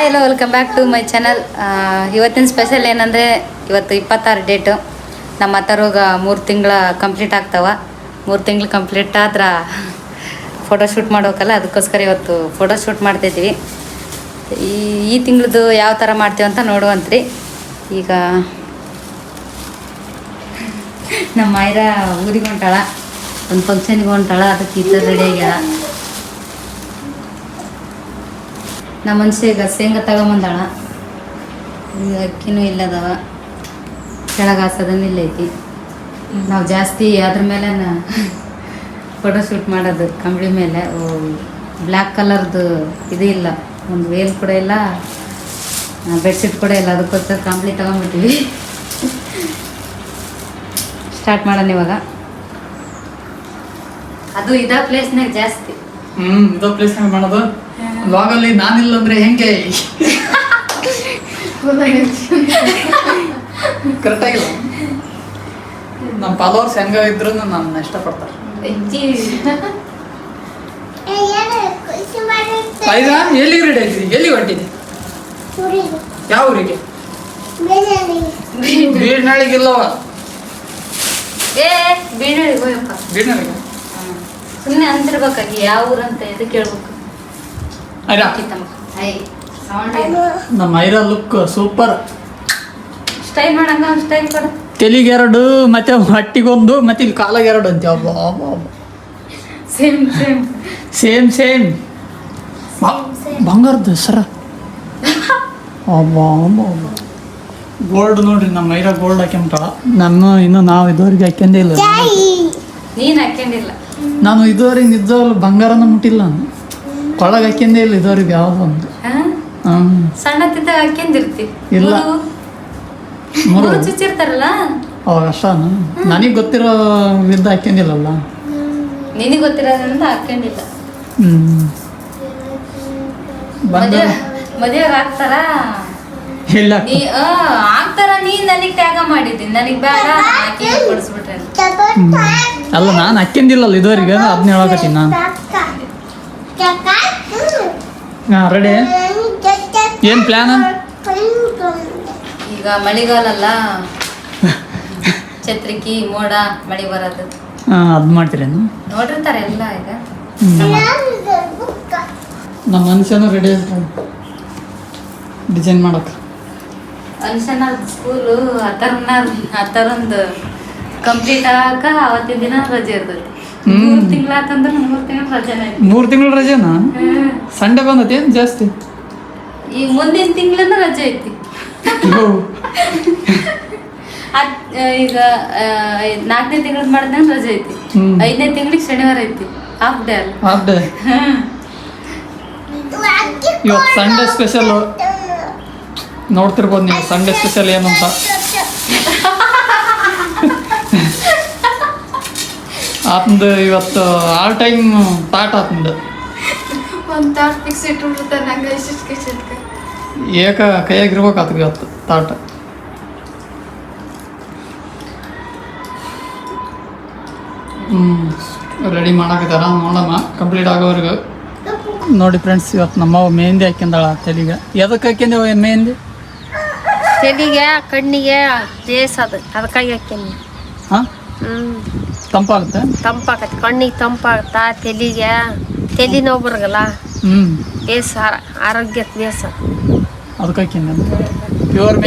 Hi hello welcome back to my channel. ಇವತ್ತಿನ special ಏನಂದರೆ ಇವತ್ತು 26 ಡೇಟು. ನಮ್ಮ ಅತ್ತರೋಗ 3 ತಿಂಗಳ ಕಂಪ್ಲೀಟ್ ಆಗ್ತಾವ. 3 ತಿಂಗಳು ಕಂಪ್ಲೀಟ್ ಆದ್ರೆ ಫೋಟೋಶೂಟ್ ಮಾಡೋಕಲ್ಲ, ಅದಕ್ಕೋಸ್ಕರ ಇವತ್ತು ಫೋಟೋಶೂಟ್ ಮಾಡ್ತಿದ್ವಿ. ಈ ತಿಂಗಳದ್ದು ಯಾವ ಥರ ಮಾಡ್ತೀವಿ ಅಂತ ನೋಡುವಂತ್ರಿ. ಈಗ ನಮ್ಮ ಮೈರಾ ಊರಿಗೆ ಹೊಂಟಾಳ, ಒಂದು ಫಂಕ್ಷನ್ಗೆ ಹೊಂಟಾಳ, ಅದಕ್ಕೆ ಈ ಥರ ರೆಡಿ ಆಗ್ಯಾಳ. ನಮ್ಮ ಮನುಷ್ಯಗ ಶೇಂಗಾ ತಗೊಂಬಂದಾಳ, ಅಕ್ಕಿನೂ ಇಲ್ಲದವ, ಕೆಳಗೆ ಹಾಸೋದನ್ನ ಇಲ್ಲೈತಿ. ನಾವು ಜಾಸ್ತಿ ಅದ್ರ ಮೇಲೆ ಫೋಟೋಶೂಟ್ ಮಾಡೋದು ಕಂಬಳಿ ಮೇಲೆ. ಬ್ಲ್ಯಾಕ್ ಕಲರ್ದು ಇದು ಇಲ್ಲ, ಒಂದು ವೇಲ್ ಕೂಡ ಇಲ್ಲ, ಬೆಡ್ಶೀಟ್ ಕೂಡ ಇಲ್ಲ, ಅದಕ್ಕೋಸ್ಕರ ಕಂಬಳಿ ತಗೊಂಡ್ಬಿಟ್ಟಿವಿ. ಸ್ಟಾರ್ಟ್ ಮಾಡೋಣ ಇವಾಗ. ಅದು ಇದ ಪ್ಲೇಸ್ನಾಗ ಜಾಸ್ತಿ ಇದೋ ಪ್ಲೇಸ್ನಾಗ ಮಾಡೋದು. ಲಾಗಲ್ಲಿ ನಾನಿಲ್ಲ ಅಂದ್ರೆ ಹೆಂಗೆ ಕರೆಕ್ಟ್ ಆಗಿಲ್ಲ. ನಮ್ಮ ಫಾಲೋವರ್ಸ್ ಹೆಂಗ ಇದ್ರು ನನ್ನ ಇಷ್ಟಪಡ್ತಾರೆ. ಆಯ್ತಾ? ಎಲ್ಲಿ ರೆಡಿ ಆಯ್ತು? ಎಲ್ಲಿ ಹೊಂಟಿದೆ? ಯಾವ ಊರಿಗೆ? ಬೀರ್ನಾಳಿಗಿಲ್ಲವ. ಬೀರ್ನಾಳಿಗೆ ಸುಮ್ಮನೆ ಅಂತಿರ್ಬೇಕಾಗಿ ಯಾವ ಊರಂತ ಇದು ಕೇಳ್ಬೇಕು. ನಮ್ಮ ಐರಾ ಲುಕ್ ಸೂಪರ್. ಸ್ಟೈಲ್ ಮಾಡಂಗ ಸ್ಟೈಲ್ ಕೊಡ. ತೆಲಿಗೆ 2 ಮತ್ತೆ ಹೊಟ್ಟಿಗೊಂದು ಮತ್ತೆ ಇಲ್ಲಿ ಕಾಲಾಗ 2 ಅಂತೆ. ಸೇಮ್ ಸೇಮ್ ಸೇಮ್ ಸೇಮ್ ಬಂಗಾರದ ಸರ. ಗೋಲ್ಡ್ ನೋಡ್ರಿ, ನಮ್ಮ ಐರಾ ಗೋಲ್ಡ್ ಹಾಕ್ಯಂಬಿಟ್ಟಾಳ. ಇನ್ನು ನಾವು ಇದುವರೆಗೆ ಹಾಕ್ಯಂದೇ ಇಲ್ಲ. ನೀನ್ ಹಾಕ್ಯಂಡಿಲ್ಲ. ನಾನು ಇದುವರೆಗೆ ನಿಜವಾಗ್ಲು ಬಂಗಾರನ ಮುಟ್ಟಿಲ್ಲ. ನಾನು ಕೊಳಗೆ ಹಾಕ್ಯಂದೇ ಇಲ್ಲ ಇದುವರೆಗೆ ಯಾವುದೋ ಒಂದು. ಸಣ್ಣತ್ತಿದ್ದಾಗ ಹಾಕ್ಯಂದಿರ್ತಿ. ಇಲ್ಲ. ಮೂರು ಚುಚ್ಚಿರ್ತಾರಲ್ಲ ಅವಾಗ ಅಷ್ಟಾನು. ನನಗೆ ಗೊತ್ತಿರೋ ವಿದ್ದ ಹಾಕ್ಯಂದಿಲ್ಲಲ್ಲ. ನಿನಗೆ ಗೊತ್ತಿರೋದ್ರಿಂದ ಹಾಕ್ಯಂಡಿಲ್ಲ. ಮದುವೆ ಆಗ್ತಾರ ಇಲ್ಲ ಆಗ್ತಾರ. ನೀ ನನಗ್ ತ್ಯಾಗ ಮಾಡಿದ್ದೀನಿ, ನನಗ್ ಬೇಡ ಕೊಡಿಸ್ಬಿಟ್ರೆ. ಅಲ್ಲ, ನಾನು ಹಾಕ್ಯಂದಿಲ್ಲಲ್ಲ ಇದುವರೆಗೆ, ಅದನ್ನ ಹೇಳಕತ್ತೀನಿ ನಾನು. ಹಾಂ, ರೆಡಿ. ಏನು ಪ್ಲ್ಯಾನ್? ಈಗ ಮಳೆಗಾಲಲ್ಲ, ಛತ್ರಿಕಿ ಮೋಡ ಮಳೆ ಬರೋದು. ಹಾಂ, ಅದು ಮಾಡ್ತೀರೇನು? ನೋಡಿರ್ತಾರೆ ಎಲ್ಲ. ಈಗ ನಮ್ಮ ಮನುಷ್ಯನೂ ರೆಡಿ ಇರ್ತಾನೆ ಡಿಸೈನ್ ಮಾಡೋಕೆ. ಮನುಷ್ಯನ ಸ್ಕೂಲು ಹತ್ತರಂದು ಕಂಪ್ಲೀಟ್ ಆಗ ಅವತ್ತಿನ ದಿನ ರಜೆ ಇರ್ತೈತಿ. 3 ತಿಂಗಳು ಆತಂದ್ರೆ 3 ತಿಂಗಳು ರಜೆನೇ. 3 ತಿಂಗಳು ರಜೆನಾ? ಸಂಡೆ ಬಂದತಿ ಏನು ಜಾಸ್ತಿ? ಈಗ ಮುಂದಿನ ತಿಂಗಳನ್ನ ರಜೆ ಐತಿ. ಈಗ 4ನೇ ತಿಂಗಳು ಮಾಡಿದಂಗ ರಜೆ ಐತಿ. 5ನೇ ತಿಂಗಳಿಗೆ ಶನಿವಾರ ಐತಿ, ಹಾಫ್ ಡೇ ಅಲ್ಲ. Half day. ಇವತ್ತು ಸಂಡೇ ಸ್ಪೆಷಲ್ ನೋಡ್ತಿರ್ಬೋದು ನೀವು. ಸಂಡೇ ಸ್ಪೆಷಲ್ ಏನಂತ ಆತಂದು ಇವತ್ತು ಆಲ್ ಟೈಮ್ ತಾಟ್ ಆತಂದು. ಒಂದು ತಾಟ್ ಫಿಕ್ಸ್ ಇಟ್ಬಿಡ್ತಾರೆ ನಂಗೆ ಇಷ್ಟು ಏಕ ಕೈಯಾಗಿರ್ಬೇಕು ಆತಗೆ ಇವತ್ತು ತಾಟ. ರೆಡಿ ಮಾಡಾಕಿದಾರ, ನೋಡಮ್ಮ ಕಂಪ್ಲೀಟ್ ಆಗೋವರೆಗೂ. ನೋಡಿ ಫ್ರೆಂಡ್ಸ್, ಇವತ್ತು ನಮ್ಮವ್ವ ಮೆಹಂದಿ ಹಾಕ್ಯಂದಾಳ ತಲೆಗೆ. ಎದಕ್ಕೆ ಹಾಕ್ಯಂದೇವ ಮೆಹಂದಿ? ತಲೆಗೆ, ಕಣ್ಣಿಗೆ ಬೇಸ್ ಅದಕ್ಕಾಗಿ ಹಾಕ್ಯಂದಿ. ಹಾಂ, ತಂಪಾಗುತ್ತೆ. ತಂಪಾಗತ್ತೆ, ಕಣ್ಣಿಗೆ ತಂಪಾಗತ್ತ, ತಲೆ ನೋವು ಬರಗಲ್ಲ. ಬೇಸ್ ಆರೋಗ್ಯಕ್ಕೆ ಬೇಸ ಅದಕ್ಕೆ ಹಾಕ್ಯಂದ. ಪ್ಯೂರ್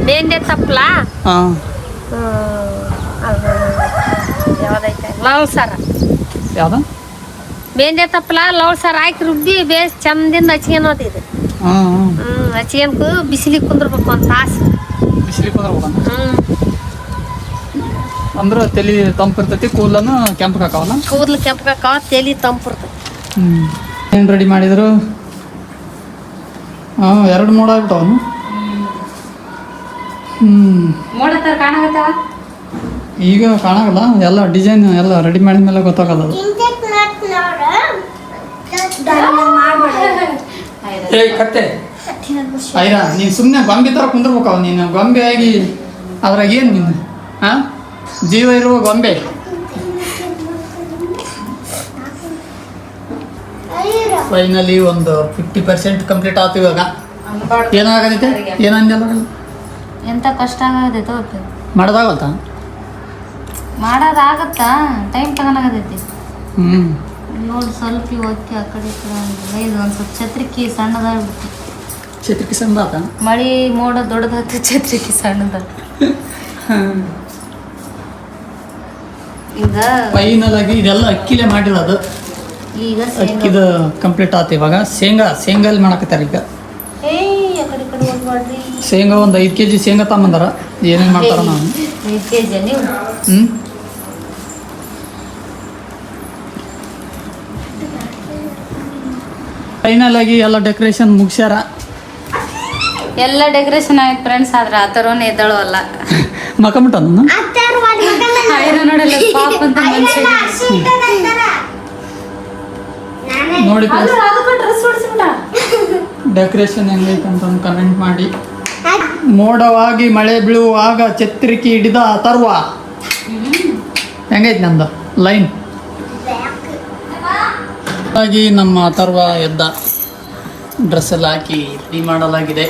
ಮೆಹಂದಿ ತಪ್ಪಲ. ಹಾಂ, ಅದು ಯಾವ್ದೈತೆ ಲವ್ ಸರ. ಯಾವ್ದು? ಮೆಹಂದಿ ತಪ್ಪಲ ಲವ್ ಸರ ಹಾಕಿ ರುಬ್ಬಿ ಬೇಸ್ ಚಂದಿಂದ ಹಚ್ಕೊಂಡ್. ಹಚ್ಕೊಂಡ್ಕು ಬಿಸಿಲಿಗೆ ಕುಂದ್ರಬೇಕು 1 ತಾಸು. ಬಿಸಿಲಿಗೆ ಕುಂದ್ರಬೇಕು ಅಂದ್ರೆ ತಲೆ ತಂಪಿರ್ತೈತಿ, ಕೂದಲನ್ನು ಕೆಂಪಗೆ ಹಾಕವಲ್ಲ. ಕೂದಲು ಕೆಂಪಗೆ ಹಾಕವ, ತಲೆ ತಂಪಿರ್ತೈತಿ. ಏನು ರೆಡಿ ಮಾಡಿದ್ರು? 2 ಮೋಡ ಆಗ್ಬಿಟ್ಟವನು. ಈಗ ಕಾಣಾಗಲ್ಲ, ಎಲ್ಲ ಡಿಸೈನ್ ಎಲ್ಲ ರೆಡಿ ಮಾಡಿದ ಮೇಲೆ ಗೊತ್ತಾಗಲ್ಲ ಅದು. ಕತ್ತೆ ಐರಾ, ನೀನು ಸುಮ್ಮನೆ ಗೊಂಬೆ ಥರ ಕುಂದಿರ್ಬೇಕವ. ನೀನು ಗೊಂಬೆ ಆಗಿ ಅದ್ರಾಗ ಏನು ನೀನು? ಹಾಂ, ಜೀವ ಇರುವ ಗೊಂಬೆ. ಫೈನಲಿ ಒಂದು 50% ಕಂಪ್ಲೀಟ್ ಆಯ್ತು ಇವಾಗ. ಏನಾಗದೈತೆ ಏನಂದಲ್ಲ ಎಂತ ಕಷ್ಟ ಆಗತೈತೆ ಅವತ್ತು ಮಾಡೋದಾಗಲ್ತಾ? ಮಾಡೋದಾಗತ್ತಾ ಟೈಮ್ ತಗೊಳಗತೈತಿ. ಹ್ಞೂ ನೋಡಿ ಸ್ವಲ್ಪ ಓಕೆ ಆ ಕಡೆ ಈ ಕಡೆ ಇದು ಒಂದು ಸ್ವಲ್ಪ ಛತ್ರಿಕಿ ಸಣ್ಣದಾಗ್ಬಿಡ್ತು. ಛತ್ರಿಕೆ ಸಣ್ಣ ಆತ. ಮಳಿ ಮೋಡ ದೊಡ್ಡದಾಗ್ತದೆ, ಛತ್ರಿಕಿ ಸಣ್ಣದ. ಈಗ ಫೈನಲ್ ಆಗಿ ಇದೆಲ್ಲ ಅಕ್ಕಿಲೇ ಮಾಡಿರೋದು. ಈಗ ಅಕ್ಕಿದು ಕಂಪ್ಲೀಟ್ ಆಯ್ತು ಇವಾಗ. ಶೇಂಗಲ್ಲಿ ಮಾಡಕತ್ತಾರೆ ಈಗ. ಏಯ್ ಆ ಕಡೆ ಈ ಕಡೆ ಹೋಗ್ಬಾರ್ದ್ರಿ. ಶೇಂಗಾ ಒಂದು 5 kg ಶೇಂಗಾ ತಗೊಂಬಂದಾರ. ಏನೇನು ಮಾಡ್ತಾರ ನಾವು 5 kg ನೀವು ಹ್ಞೂ ಫೈನಲ್ ಆಗಿ ಎಲ್ಲ ಡೆಕೋರೇಷನ್ ಮುಗಿಸ್ಯಾರ. ಎಲ್ಲ ಡೆಕೋರೇಷನ್ ಆಯ್ತು ಫ್ರೆಂಡ್ಸ್. ಆದ್ರೆ ಆ ಥರನೇ ಎದ್ದಳು ಅಲ್ಲ. ಮಕ್ಕಂಬಿಟ್ಟ ನೋಡಲ್ಲ ಪಾಪ ಅಂತ ನೋಡಿ ಡೆಕೋರೇಷನ್ ಹೆಂಗೈತೆ ಅಂತ ಕಮೆಂಟ್ ಮಾಡಿ. ಮೋಡವಾಗಿ ಮಳೆ ಬೀಳುವಾಗ ಛತ್ರಿಕೆ ಹಿಡಿದ ಅಥರ್ವ ಹೆಂಗೈತೆ ನಂದು ಲೈನ್ ಹಾಗಾಗಿ ನಮ್ಮ ಅಥರ್ವ ಎದ್ದ. ಡ್ರೆಸ್ ಎಲ್ಲ ಹಾಕಿ ರೆಡಿ ಮಾಡಲಾಗಿದೆ.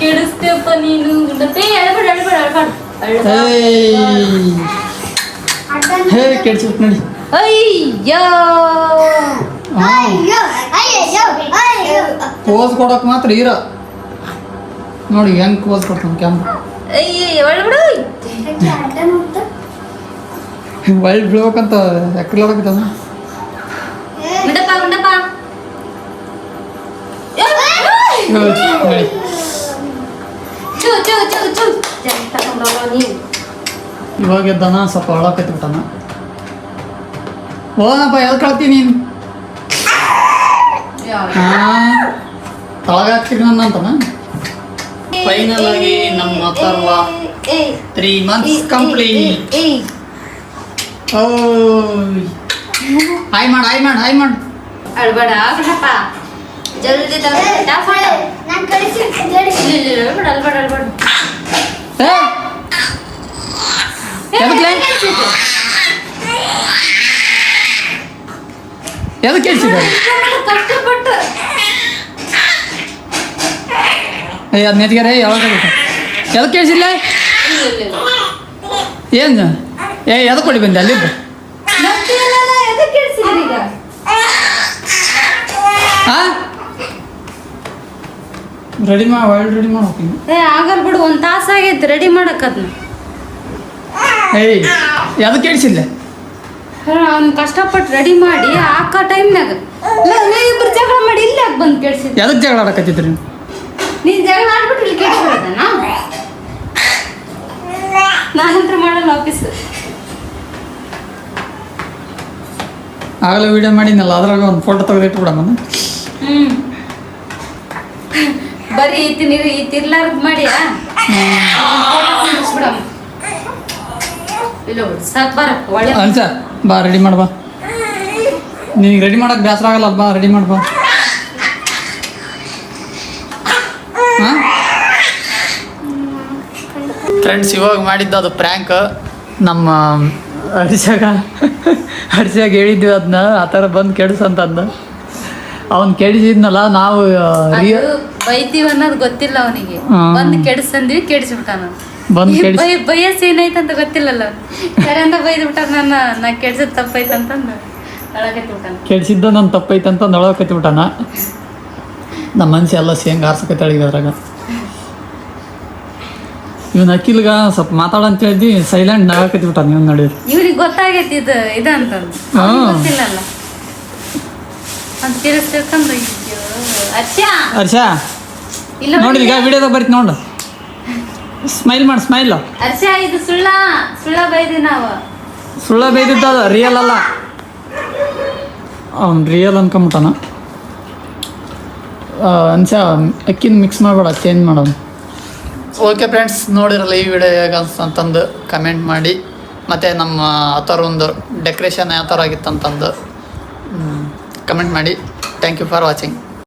ಕೆಡಿಸ್ತೇಪ್ಪ ನೀನು. ಹೇ ಕೆಡ್ಸಿಬಿಟ್ಟು ನೋಡಿ. ಅಯ್ಯೋ ಪೋಸ್ ಕೊಡಕ್ ಮಾತ್ರ ಇರೋ ನೋಡಿ ಹೆಂಗ್ ಪೋಸ್ ಕೊಡ್ತಾನೆ ಕ್ಯಾಮ್ರಾ. ಒಳ್ಬಿಡು ವೈಲ್ಡ್ ಬ್ಲೋಕಂತ ಎಕ್ಕಡಿ ಹೊಡಕತ್ತದ. ಗುಂಡಪ್ಪ ಗುಂಡಪ್ಪ ಚೂ ಚೂ ಚೂ ಚೂ ಇವಾಗ ಎದ್ದಾನ ಸ್ವಲ್ಪ ಒಳಕೈತಿಬಿಟ್ಟಾನ. ಹೋದನಪ್ಪ ಎಲ್ಲಿ ಕಳ್ತೀನಿ ನೀನು ತಳಗಾಗ್ತೀರಿ ನನ್ನ ಅಂತನ. ಫೈನಲ್ ಆಗಿ ನಮ್ಮ ಅಥರ್ವ 3 months ಕಂಪ್ಲೀಟ್. ಹಾಯ್ ಮಾಡು ಹಾಯ್ ಮಾಡು ಹಾಯ್ ಮಾಡು. ಅಳ್ಬೇಡ ಗುಂಡಪ್ಪ ಜಲ್ದಿ ಅಳ್ಬೇಡ ಅಳ್ಬೇಡ ಅಳ್ಬೇಡ. ಎದಕ್ಕೆ ಕೇಳಿಸಿದ್ದಾರೆ ಕಷ್ಟಪಟ್ಟು ಅದು ನೆತ್ಗಾರೆ ಯಾವಾಗ ಎದಕ್ಕೆ ಕೇಳಿಸಿಲ್ಲ ಏನು ಎದಕ್ಕೆ ಕೊಡಿ ಬಂದೆ ಅಲ್ಲಿದ್ದು ಹಾಂ ರೆಡಿ ರೆಡಿ ಮಾಡ್ತೀನಿ. ಆಗಲ್ ಬಿಡು, ಒಂದು ತಾಸು ಆಗೈತೆ ರೆಡಿ ಮಾಡಕ್ಕದ್ನ. ಏಯ್ ಎದಕ್ಕೆ ಕೇಳಿಸಿಲ್ಲ ಅವ್ನು ಕಷ್ಟಪಟ್ಟು ರೆಡಿ ಮಾಡಿ ಹಾಕೋ ಟೈಮ್ನಾಗ ಇಬ್ರು ಜಗಳ ಮಾಡಿ ಇಲ್ಲಿ ಯಾಕೆ ಬಂದು ಕೇಳಿಸಿದ್ದೆ? ಎದಕ್ಕೆ ಜಗಳ ಆಡಕತ್ತಿದ್ರಿ ನೀನು ಜಗಳ ಆಡ್ಬಿಟ್ಟು ಇಲ್ಲಿ ಕೇಳಿಸ್ಬಿಡೋದಣ್ಣ. ನಾನಂತ್ರ ಮಾಡಲ್ಲ ಆಫೀಸ್. ಆಗಲೇ ವಿಡಿಯೋ ಮಾಡಿನಲ್ಲ ಅದ್ರಾಗ ಒಂದು ಫೋಟೋ ತೆಗೆದಿಟ್ಬಿಡಮ್ಮ. ಬರೀ ಈತಿರ್ಲಾರ್ದು ಮಾಡಿಯಾ ಬಿಡಮ್ಮ. ಇಲ್ಲ ಬಿಡು ಸಾಕು ಬರ ಒಳ್ಳೆ ಅನ್ಸ ಬಾ ರೆಡಿ ಮಾಡ್ಬಾ. ನಿನಗೆ ರೆಡಿ ಮಾಡಕ್ಕೆ ಬೇಸರ ಆಗಲ್ಲ ಬಾ ರೆಡಿ ಮಾಡ್ಬಾ. ಹಾಂ ಫ್ರೆಂಡ್ಸ್ ಇವಾಗ ಮಾಡಿದ್ದು ಅದು ಪ್ರ್ಯಾಂಕ್. ನಮ್ಮ ಹರ್ಷಾಗ ಹೇಳಿದ್ವಿ ಅದನ್ನ ಆ ಥರ ಬಂದು ಕೆಡಿಸಂತಂದ. ಅವ್ನು ಕೆಡಿಸಿದ್ನಲ್ಲ ನಾವು ಬೈತೀವಿ ಅನ್ನೋದು ಗೊತ್ತಿಲ್ಲ ಅವನಿಗೆ. ಬಂದು ಕೆಡಿಸಂದ್ವಿ ಕೆಡಿಸ್ಬಿಟ್ಟಾನ. ಬಂದು ಕೆಡಿಸಿ ಬೈಯಸ್ ಏನೈತೆ ಅಂತ ಗೊತ್ತಿಲ್ಲಲ್ಲ. ಯಾರಿಂದ ಬೈದ್ಬಿಟ್ಟ ನಾ ಕೆಡ್ಸಿದ್ ತಪ್ಪೈತೆ ಅಂತಂದು ಅಳಕತ್ತಿಬಿಟ್ಟಾನ. ಕೆಡಿಸಿದ್ದ ನನ್ನ ತಪ್ಪೈತೆ ಅಂತ ನೊಳಕತ್ತಿಬಿಟ್ಟಾನ. ನಮ್ಮ ಮನ್ಸಿ ಎಲ್ಲ ಸೇಂಗ್ ಆರ್ಸಕತ್ತಾಳಿಗ ಅದ್ರಾಗ. ಇವನ್ ಅಕ್ಕಿಲ್ಗ ಸ್ವಲ್ಪ ಮಾತಾಡಂತ ಹೇಳಿದ್ವಿ ಸೈಲೆಂಟ್ ನಗಾಕತ್ತಿಬಿಟ್ಟಾನ. ಇವ್ನು ನಡೀರಿ ಇವ್ರಿಗೆ ಗೊತ್ತಾಗೈತಿ ಇದು ಅಂತಂದು ಗೊತ್ತಿಲ್ಲಲ್ಲ ಅಂತ ತಿರ್ಸ್ಕೊಂಡು ಹರ್ಷ ನೋಡಿ ಈಗ ವಿಡಿಯೋದಾಗ ಬರ್ತಿ ನೋಡು. ಸ್ಮೈಲ್ ಮಾಡಿ ಸ್ಮೈಲ್. ಹರ್ಷ ಇದು ಸುಳ್ಳ ಬೈದಿ ನಾವು. ಸುಳ್ಳ ಬೈದಿದ್ದ ರಿಯಲ್ ಅಲ್ಲ. ಅವ್ನು ರಿಯಲ್ ಅನ್ಕೊಂಬಿಟ್ಟಾನ. ಅನ್ಸ ಅಕ್ಕಿನ ಮಿಕ್ಸ್ ಮಾಡಬೇಡ ಚೇಂಜ್ ಮಾಡೋಣ. ಓಕೆ ಫ್ರೆಂಡ್ಸ್ ನೋಡಿರಲ್ಲ ಈ ವಿಡಿಯೋ ಹೇಗೆ ಅಂತಂದು ಕಮೆಂಟ್ ಮಾಡಿ. ಮತ್ತು ನಮ್ಮ ಆ ಥರ ಒಂದು ಡೆಕೋರೇಷನ್ ಯಾವ ಥರ ಆಗಿತ್ತು ಅಂತಂದು ಕಮೆಂಟ್ ಮಾಡಿ. Thank you for watching.